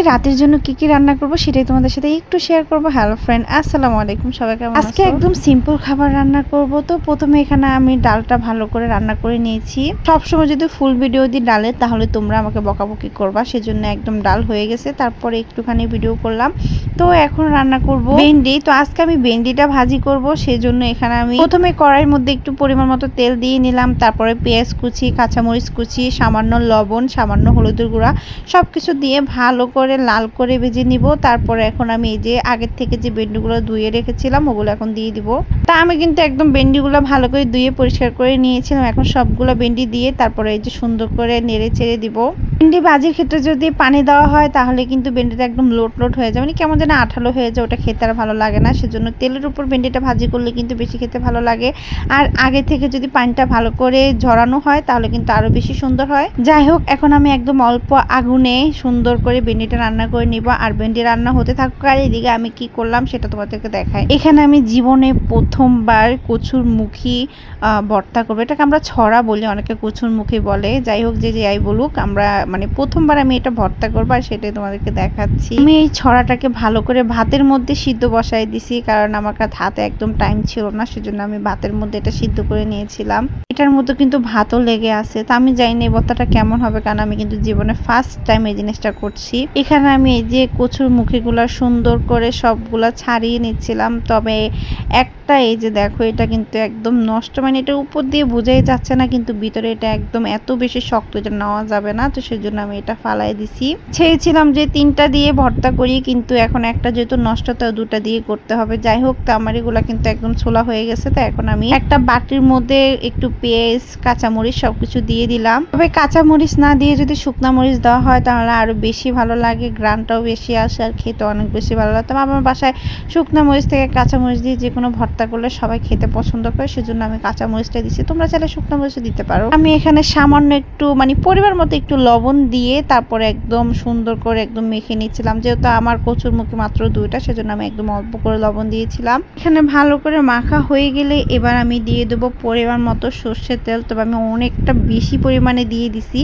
রাতের জন্য কি রান্না করব সেটাই তোমাদের সাথে একটু শেয়ার করব। হ্যালো ফ্রেন্ড, আসসালামু আলাইকুম, সবাই কেমন আছো? আজকে একদম সিম্পল খাবার রান্না করব। তো প্রথমে এখানে আমি ডালটা ভালো করে রান্না করে নিয়েছি। সবসময় যদি ফুল ভিডিও দিই ডালের, তাহলে তোমরা আমাকে বকাবকি করবা, সেজন্য একদম ডাল হয়ে গেছে, তারপরে একটুখানি ভিডিও করলাম। তো এখন রান্না করব ভেন্ডি। তো আজকে আমি ভেন্ডিটা ভাজি করব, সেজন্য এখানে আমি প্রথমে কড়াইয়ের মধ্যে একটু পরিমাণ মতো তেল দিয়ে নিলাম, তারপরে পেঁয়াজ কুচি, কাঁচামরিচ কুচি, সামান্য লবণ, সামান্য হলুদের গুঁড়া সবকিছু দিয়ে ভালো করে লাল করে ভেজে নিব। তারপরে এখন আমি এই যে আগের থেকে যে ভেন্ডিগুলো ধুয়ে রেখেছিলাম ওগুলো এখন দিয়ে দিব। তা আমি কিন্তু একদম ভেন্ডিগুলো ভালো করে ধুয়ে পরিষ্কার করে নিয়েছিলাম। এখন সবগুলো ভেন্ডি দিয়ে তারপরে এই যে সুন্দর করে নেড়ে চেড়ে দিব। ভেন্ডি ভাজির ক্ষেত্রে যদি পানি দেওয়া হয় তাহলে কিন্তু ভেন্ডিটা একদম লোট লোট হয়ে যায়, মানে কেমন যেন আঠালো হয়ে যায়, ওটা খেতে আর ভালো লাগে না। সেজন্য তেলের উপর ভেন্ডিটা ভাজি করলে কিন্তু বেশি খেতে ভালো লাগে। আর আগে থেকে যদি পানিটা ভালো করে ঝরানো হয় তাহলে কিন্তু আরো বেশি সুন্দর হয়। যাই হোক, এখন আমি একদম অল্প আগুনে সুন্দর করে ভেন্ডিটা রান্না করে নিব। আর ভেন্ডি রান্না হতে থাকুক, আর এদিকে আমি কি করলাম সেটা তোমাদেরকে দেখাই। এখানে আমি জীবনে প্রথমবার কচুর মুখী ভর্তা করবো। এটাকে আমরা ছড়া বলি, অনেকে কচুর মুখী বলে। যাই হোক, যে যাই বলুক, আমরা মানে প্রথমবার আমি এটা ভর্তা করবো, আর সেটাই তোমাদেরকে দেখাচ্ছি। আমি এই ছড়াটাকে ভালো করে ভাতের মধ্যে সিদ্ধ বসাই দিছি, কারণ আমার হাতে একদম টাইম ছিল না, সেজন্য আমি ভাতের মধ্যে এটা সিদ্ধ করে নিয়েছিলাম। এটার মধ্যে কিন্তু ভাতও লেগে আছে। তো আমি জানি না এই ভর্তাটা কেমন হবে, কারণ আমি কিন্তু জীবনে ফার্স্ট টাইম এই জিনিসটা করছি। এখানে আমি এই যে কচুর মুখীগুলা সুন্দর করে সবগুলা ছাড়িয়ে নিচ্ছিলাম। তবে একটা এই যে দেখো, এটা কিন্তু একদম নষ্ট, মানে এটা উপর দিয়ে বোঝাই যাচ্ছে না, কিন্তু ভিতরে এটা একদম এত বেশি শক্ত, এটা নেওয়া যাবে না। তো সেজন্য আমি এটা ফালাই দিছি। ছেড়েছিলাম যে 3টা দিয়ে ভর্তা করি, কিন্তু এখন একটা যেহেতু নষ্ট, তো 2টা দিয়ে করতে হবে। যাই হোক, তো আমার এগুলা কিন্তু একদম ছোলা হয়ে গেছে। তো এখন আমি একটা বাটির মধ্যে একটু পেঁয়াজ, কাঁচামরিচ সবকিছু দিয়ে দিলাম। তবে কাঁচামরিচ না দিয়ে যদি শুকনা মরিচ দেওয়া হয় তাহলে আরো বেশি ভালো লাগে, গ্রানটাও বেশি আসে আর খেতে অনেক বেশি ভালো লাগে। তবে আমার বাসায় শুকনা মরিচ থেকে কাঁচামরিচ দিয়ে যে কোনো ভর্তা করলে সবাই খেতে পছন্দ করে, সেজন্য আমি কাঁচামরিচটা দিচ্ছি। তোমরা চাইলে শুকনা মরিচও দিতে পারো। আমি এখানে সামান্য একটু মানে পরিমাণ মতো একটু লবণ দিয়ে তারপরে একদম সুন্দর করে একদম মেখে নিচ্ছিলাম। যেহেতু আমার কচুর মুখে মাত্র 2টা, সেজন্য আমি একদম অল্প করে লবণ দিয়েছিলাম। এখানে ভালো করে মাখা হয়ে গেলে এবার আমি দিয়ে দেবো পরিমাণ মতো সর্ষের তেল। তবে আমি অনেকটা বেশি পরিমাণে দিয়ে দিছি।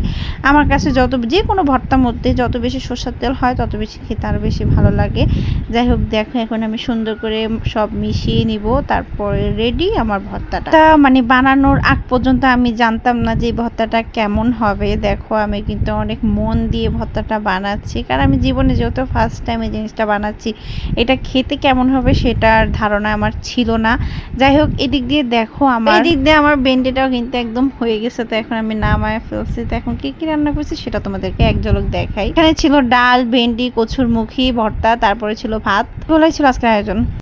আমার কাছে যে কোনো ভর্তার মধ্যে যত বেশি সর্ষের তেল হয় তত বেশি খেতে আরও বেশি ভালো লাগে। যাই হোক, দেখো এখন আমি সুন্দর করে সব মিশিয়ে নিব, তারপরে রেডি আমার ভর্তাটা। তা মানে বানানোর আগ পর্যন্ত আমি জানতাম না যে ভর্তাটা কেমন হবে। দেখো, আমি কিন্তু অনেক মন দিয়ে ভর্তাটা বানাচ্ছি, কারণ আমি জীবনে যেহেতু ফার্স্ট টাইম এই জিনিসটা বানাচ্ছি, এটা খেতে কেমন হবে সেটার ধারণা আমার ছিল না। যাই হোক, এদিক দিয়ে দেখো, এদিক দিয়ে আমার ভেন্ডিটাও কিন্তু একদম হয়ে গেছে। তো এখন আমি নামায় ফেলছি। তো এখন কি রান্না করছি সেটা তোমাদেরকে এক ঝলক দেখাই। এখানে ছিল ডাল, ভেন্ডি, কচুর মুখী ভর্তা, তারপরে ছিল ভাত। এগুলোই ছিল আজকের আয়োজন।